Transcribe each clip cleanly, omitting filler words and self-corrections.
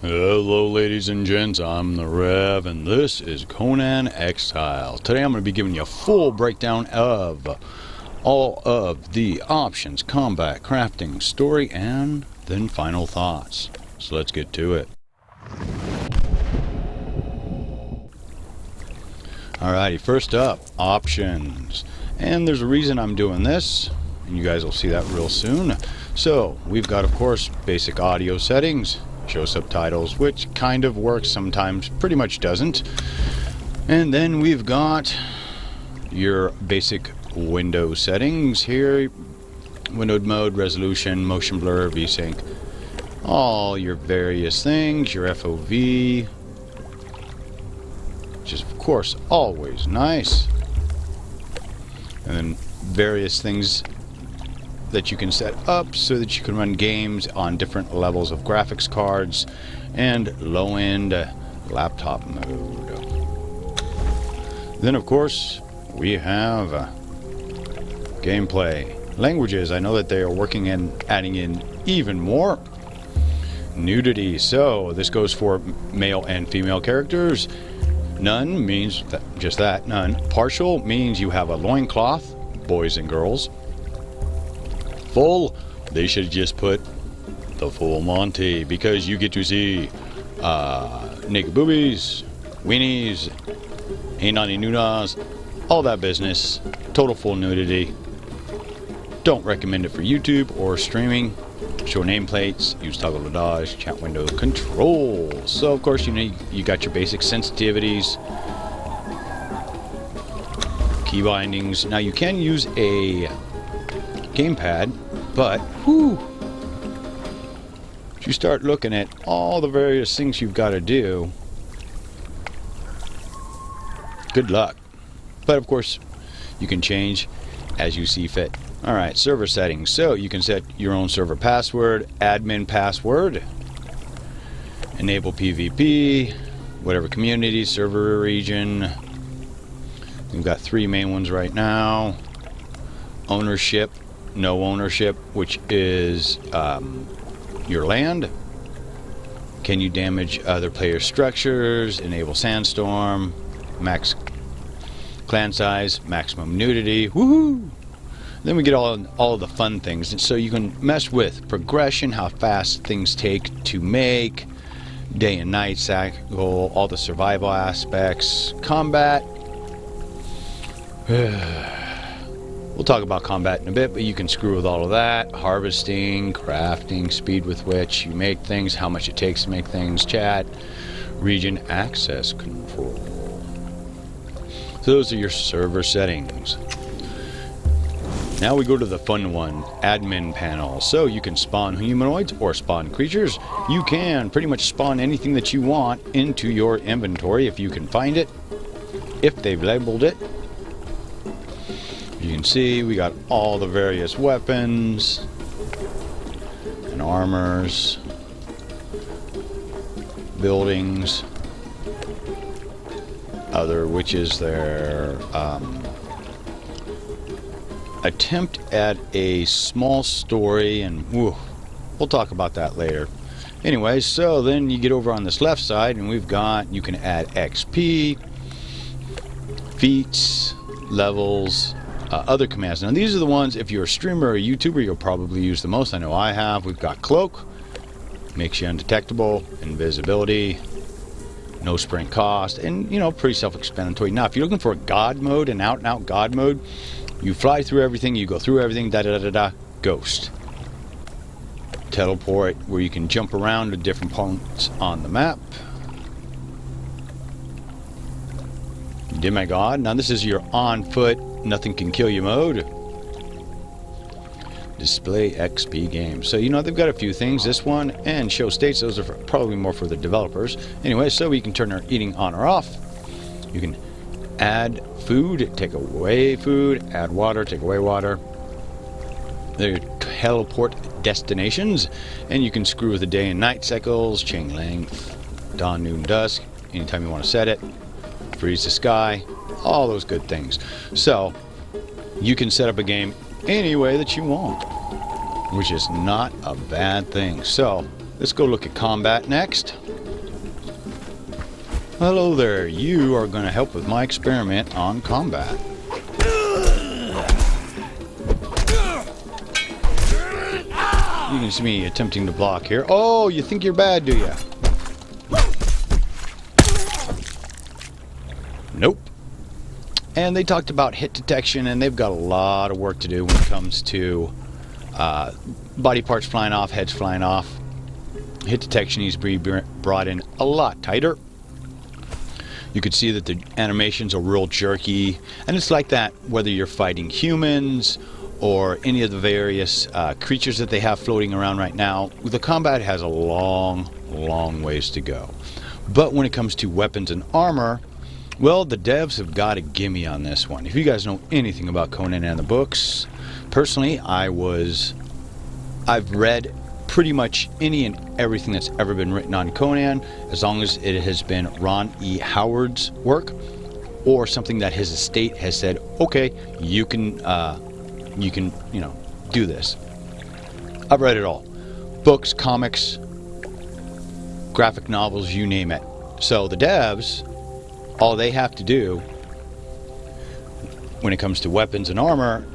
Hello ladies and gents, I'm the Rev and this is Conan Exiles. Today I'm going to be giving you a full breakdown of all of the options, combat, crafting, story, and then final thoughts. So let's get to it. Alrighty, first up, options. And there's a reason I'm doing this, and you guys will see that real soon. So, we've got, of course, basic audio settings. Show subtitles, which kind of works sometimes, pretty much doesn't. And then we've got your basic window settings here. Windowed mode, resolution, motion blur, VSync. All your various things, your FOV. Which is, of course, always nice. And then various things that you can set up so that you can run games on different levels of graphics cards and low-end laptop mode. Then of course we have gameplay. Languages, I know that they are working and adding in even more. Nudity, so this goes for male and female characters. None means just that, none. Partial means you have a loincloth, boys and girls. Full, they should just put the full Monty, because you get to see naked boobies, weenies, ainani nunas, all that business. Total full nudity. Don't recommend it for YouTube or streaming. Show nameplates, use toggle to dodge, chat window controls. So of course you got your basic sensitivities, key bindings. Now you can use a gamepad, but if you start looking at all the various things you've got to do, good luck. But of course you can change as you see fit. Alright, server settings. So you can set your own server password, admin password, enable PvP, whatever community, server region. We've got 3 main ones right now. Ownership, no ownership, which is your land. Can you damage other player structures? Enable sandstorm, max clan size, maximum nudity. Woohoo! Then we get all of the fun things, and so you can mess with progression, how fast things take to make, day and night cycle, all the survival aspects, combat. We'll talk about combat in a bit, but you can screw with all of that. Harvesting, crafting, speed with which you make things, how much it takes to make things, chat, region access control. So those are your server settings. Now we go to the fun one, admin panel. So you can spawn humanoids or spawn creatures. You can pretty much spawn anything that you want into your inventory if you can find it, if they've labeled it. You can see we got all the various weapons and armors, buildings, other, which is their attempt at a small story, and we'll talk about that later. Anyway, so then you get over on this left side and we've got, you can add XP, feats, levels, other commands. Now these are the ones, if you're a streamer or a YouTuber, you'll probably use the most. I know I have. We've got cloak, makes you undetectable, invisibility, no sprint cost, and pretty self-explanatory. Now if you're looking for a god mode, an out and out god mode, you fly through everything, you go through everything, ghost. Teleport, where you can jump around to different points on the map. Dear my god, now this is your on foot, nothing can kill you mode. Display XP games. So they've got a few things, this one and show states, those are probably more for the developers. Anyway, so we can turn our eating on or off. You can add food, take away food, add water, take away water. There teleport destinations, and you can screw with the day and night cycles, chain length, dawn, noon, dusk, anytime you want to set it, freeze the sky, all those good things. So you can set up a game any way that you want, which is not a bad thing. So let's go look at combat next. Hello there, you are going to help with my experiment on combat. You can see me attempting to block here. Oh, you think you're bad, do you? Nope. And they talked about hit detection, and they've got a lot of work to do when it comes to body parts flying off, heads flying off. Hit detection needs to be brought in a lot tighter. You can see that the animations are real jerky, and it's like that whether you're fighting humans or any of the various creatures that they have floating around right now. The combat has a long, long ways to go. But when it comes to weapons and armor, well, the devs have got a gimme on this one. If you guys know anything about Conan and the books, personally, I've read pretty much any and everything that's ever been written on Conan, as long as it has been Ron E. Howard's work or something that his estate has said, okay, you can do this. I've read it all. Books, comics, graphic novels, you name it. So the devs, all they have to do when it comes to weapons and armor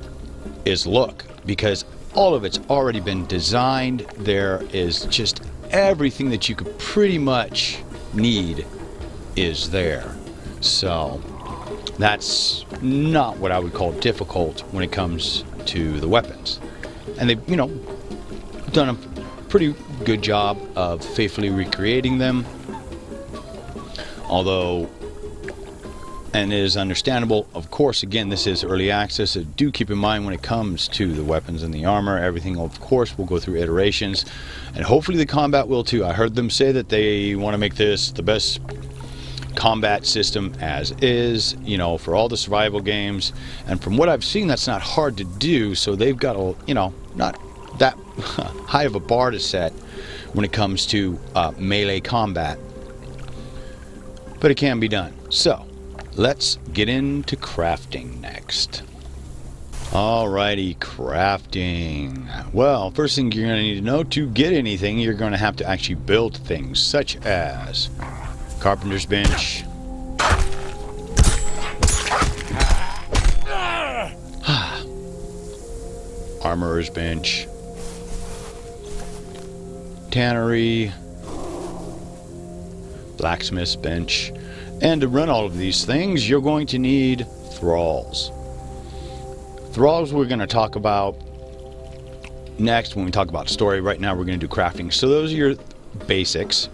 is look, because all of it's already been designed. There is just everything that you could pretty much need is there. So that's not what I would call difficult when it comes to the weapons. And they've, done a pretty good job of faithfully recreating them. Although, and it is understandable, of course, again, this is early access, so do keep in mind when it comes to the weapons and the armor, everything, of course, will go through iterations, and hopefully the combat will too. I heard them say that they want to make this the best combat system as is, for all the survival games, and from what I've seen, that's not hard to do, so they've got a, not that high of a bar to set when it comes to melee combat, but it can be done. So let's get into crafting next. Alrighty, crafting. Well, first thing you're going to need to know, to get anything, you're going to have to actually build things, such as carpenter's bench, armorer's bench, tannery, blacksmith's bench. And to run all of these things, you're going to need thralls. Thralls we're going to talk about next when we talk about story. Right now we're going to do crafting. So those are your basics.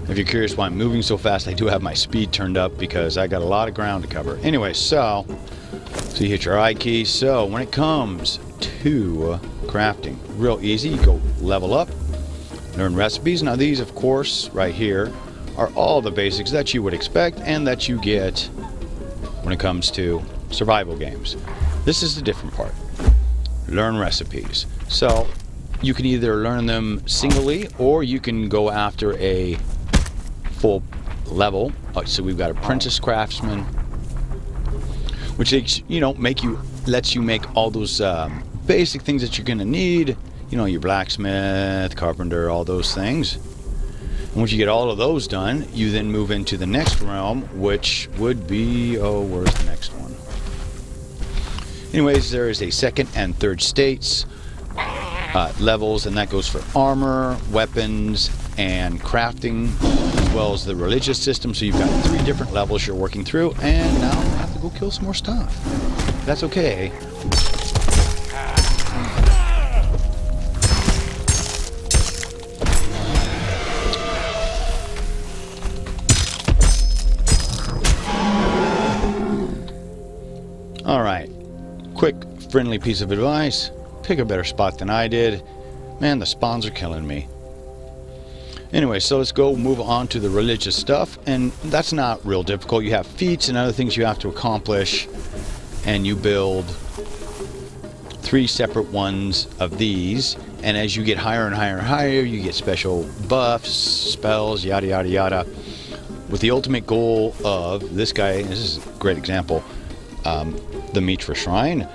If you're curious why I'm moving so fast, I do have my speed turned up because I got a lot of ground to cover. Anyway, so you hit your I key. So when it comes to crafting, real easy. You go level up, learn recipes. Now these, of course, right here are all the basics that you would expect and that you get when it comes to survival games. This is the different part. Learn recipes. So you can either learn them singly or you can go after a full level. So we've got apprentice craftsman, which lets you make all those basic things that you're going to need. Your blacksmith, carpenter, all those things. And once you get all of those done, you then move into the next realm, which would be, where's the next one? Anyways, there is a second and third states levels, and that goes for armor, weapons, and crafting, as well as the religious system. So you've got 3 different levels you're working through, and now I have to go kill some more stuff. That's okay. Alright, quick friendly piece of advice, pick a better spot than I did. Man, the spawns are killing me. Anyway, so let's go move on to the religious stuff, and that's not real difficult. You have feats and other things you have to accomplish, and you build 3 separate ones of these, and as you get higher and higher and higher, you get special buffs, spells, yada yada yada, with the ultimate goal of this guy. This is a great example. The Mitra Shrine.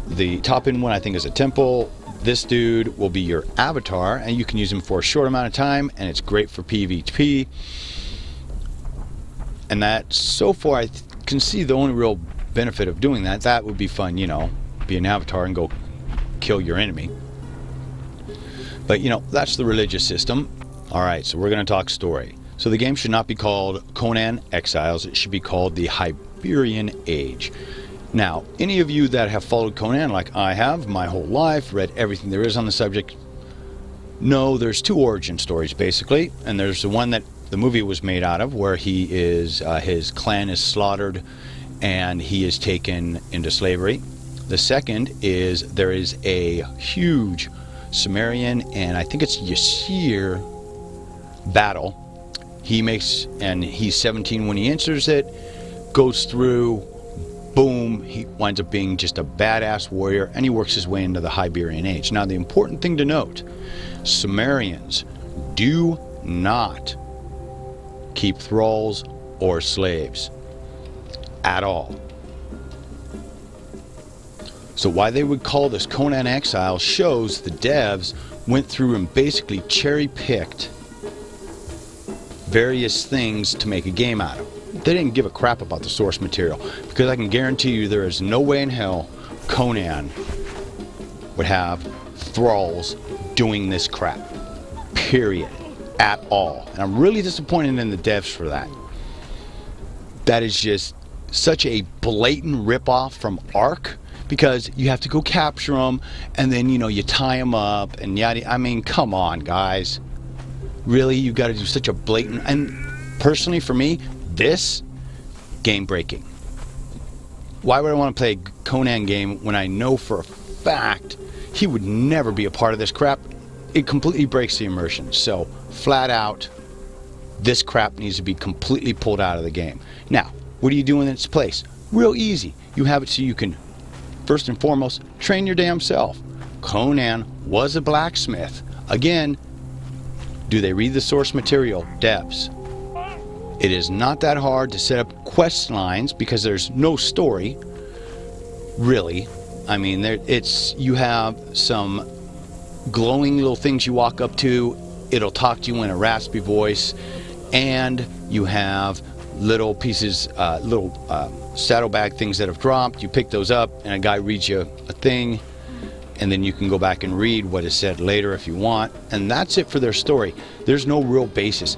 The top end one I think is a temple. This dude will be your avatar, and you can use him for a short amount of time, and it's great for PvP. And that, so far, I can see the only real benefit of doing that. That would be fun, you know, be an avatar and go kill your enemy. But, you know, that's the religious system. Alright, so we're going to talk story. So the game should not be called Conan Exiles. It should be called the Iberian Age. Now, any of you that have followed Conan like I have my whole life, read everything there is on the subject, know there's two origin stories, basically. And there's the one that the movie was made out of, where he is, his clan is slaughtered and he is taken into slavery. The second is there is a huge Sumerian, and I think it's Yasir battle. He makes, and he's 17 when he enters it, goes through, boom, he winds up being just a badass warrior, and he works his way into the Iberian Age. Now, the important thing to note, Sumerians do not keep thralls or slaves at all. So why they would call this Conan Exiles shows the devs went through and basically cherry-picked various things to make a game out of. They didn't give a crap about the source material, because I can guarantee you there is no way in hell Conan would have thralls doing this crap. Period. At all. And I'm really disappointed in the devs for that. That is just such a blatant ripoff from Ark. Because you have to go capture them, and then, you know, you tie them up, and yada. I mean, come on, guys. Really, you got to do such a blatant. And personally, for me, this game breaking. Why would I want to play a Conan game when I know for a fact he would never be a part of this crap? It completely breaks the immersion. So, flat out, this crap needs to be completely pulled out of the game. Now, what do you do in its place? Real easy. You have it so you can, first and foremost, train your damn self. Conan was a blacksmith. Again, do they read the source material? Devs. It is not that hard to set up quest lines because there's no story, really. I mean, you have some glowing little things you walk up to. It'll talk to you in a raspy voice, and you have little pieces, saddlebag things that have dropped. You pick those up, and a guy reads you a thing, and then you can go back and read what is said later if you want. And that's it for their story. There's no real basis.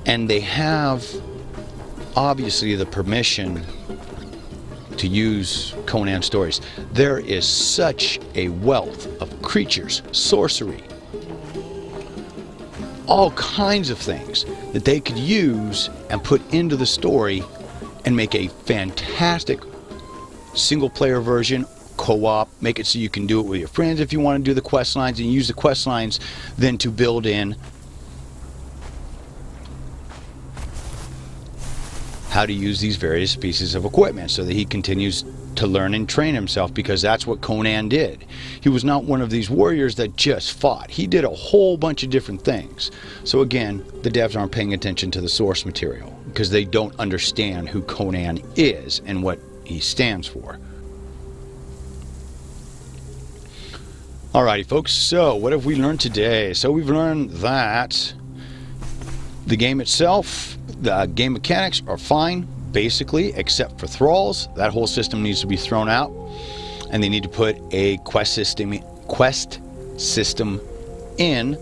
And they have, obviously, the permission to use Conan stories. There is such a wealth of creatures, sorcery, all kinds of things that they could use and put into the story and make a fantastic single player version, co-op, make it so you can do it with your friends if you want to do the quest lines, and use the quest lines then to build in how to use these various pieces of equipment so that he continues to learn and train himself, because that's what Conan did. He was not one of these warriors that just fought. He did a whole bunch of different things. So again, the devs aren't paying attention to the source material because they don't understand who Conan is and what he stands for. Alrighty folks, so what have we learned today? So we've learned that the game itself, the game mechanics are fine, basically, except for thralls. That whole system needs to be thrown out, and they need to put a quest system in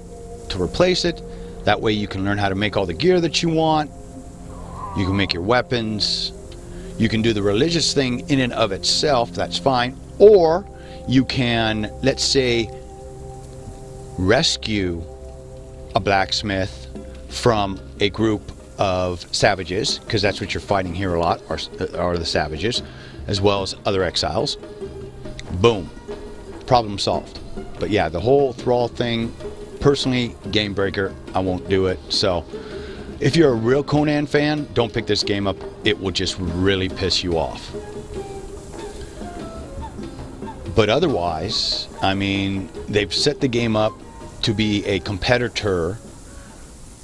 to replace it. That way you can learn how to make all the gear that you want. You can make your weapons. You can do the religious thing in and of itself, that's fine. Or you can, let's say, rescue a blacksmith from a group of savages, because that's what you're fighting here a lot, are the savages, as well as other exiles. Boom. Problem solved. But yeah, the whole thrall thing, personally, game breaker. I won't do it. So if you're a real Conan fan, don't pick this game up. It will just really piss you off. But otherwise, I mean, they've set the game up to be a competitor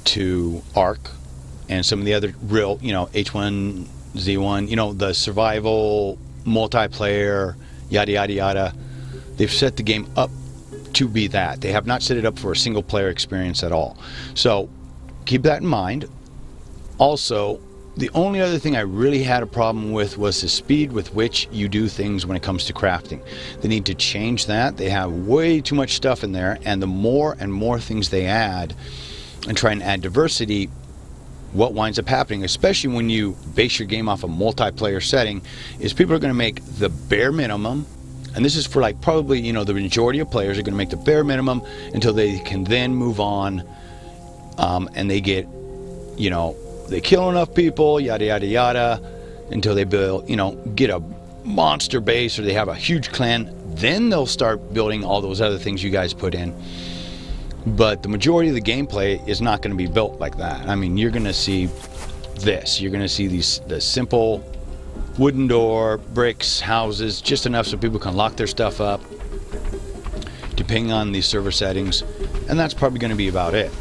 to Ark and some of the other real, H1Z1, the survival, multiplayer, yada, yada, yada. They've set the game up to be that. They have not set it up for a single player experience at all. So keep that in mind. Also, The only other thing I really had a problem with was the speed with which you do things when it comes to crafting. They need to change that. They have way too much stuff in there, and the more and more things they add and try and add diversity, what winds up happening, especially when you base your game off a multiplayer setting, is people are going to make the bare minimum, and this is for like probably, you know, the majority of players are going to make the bare minimum until they can then move on, and they get, you know, they kill enough people, yada yada yada, until they build, you know, get a monster base or they have a huge clan. Then they'll start building all those other things you guys put in. But the majority of the gameplay is not going to be built like that. I mean, you're going to see this. You're going to see the simple wooden door, bricks, houses, just enough so people can lock their stuff up, depending on the server settings, and that's probably going to be about it.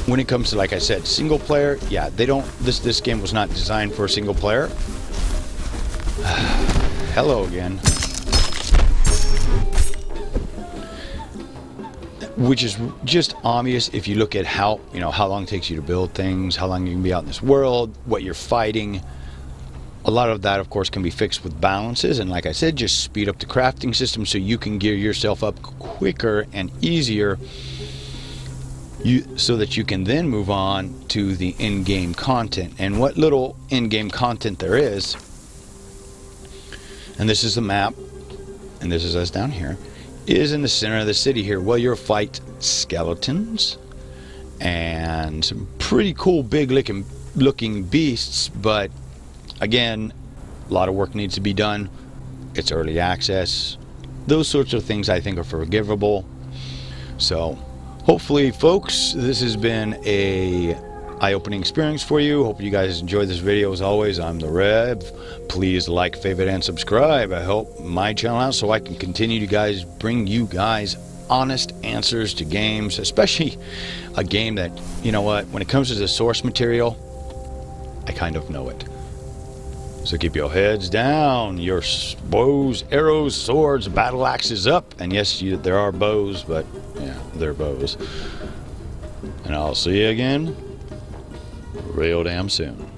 When it comes to, like I said, single player, yeah, they don't. This game was not designed for single player. Hello again. Which is just obvious if you look at how, you know, how long it takes you to build things, how long you can be out in this world, what you're fighting. A lot of that, of course, can be fixed with balances, and like I said, just speed up the crafting system so you can gear yourself up quicker and easier, so that you can then move on to the in-game content. And what little in-game content there is, and this is the map, and this is us down here, is in the center of the city here. Well, you'll fight skeletons and some pretty cool big looking beasts, but again, a lot of work needs to be done. It's early access. Those sorts of things I think are forgivable. So hopefully, folks, this has been a eye-opening experience for you. Hope you guys enjoyed this video. As always, I'm the Rev. Please like, favorite, and subscribe. I help my channel out so I can continue to bring you guys honest answers to games, especially a game that, you know what, when it comes to the source material, I kind of know it. So keep your heads down, your bows, arrows, swords, battle axes up. And yes, there are bows, but yeah, they're bows. And I'll see you again real damn soon.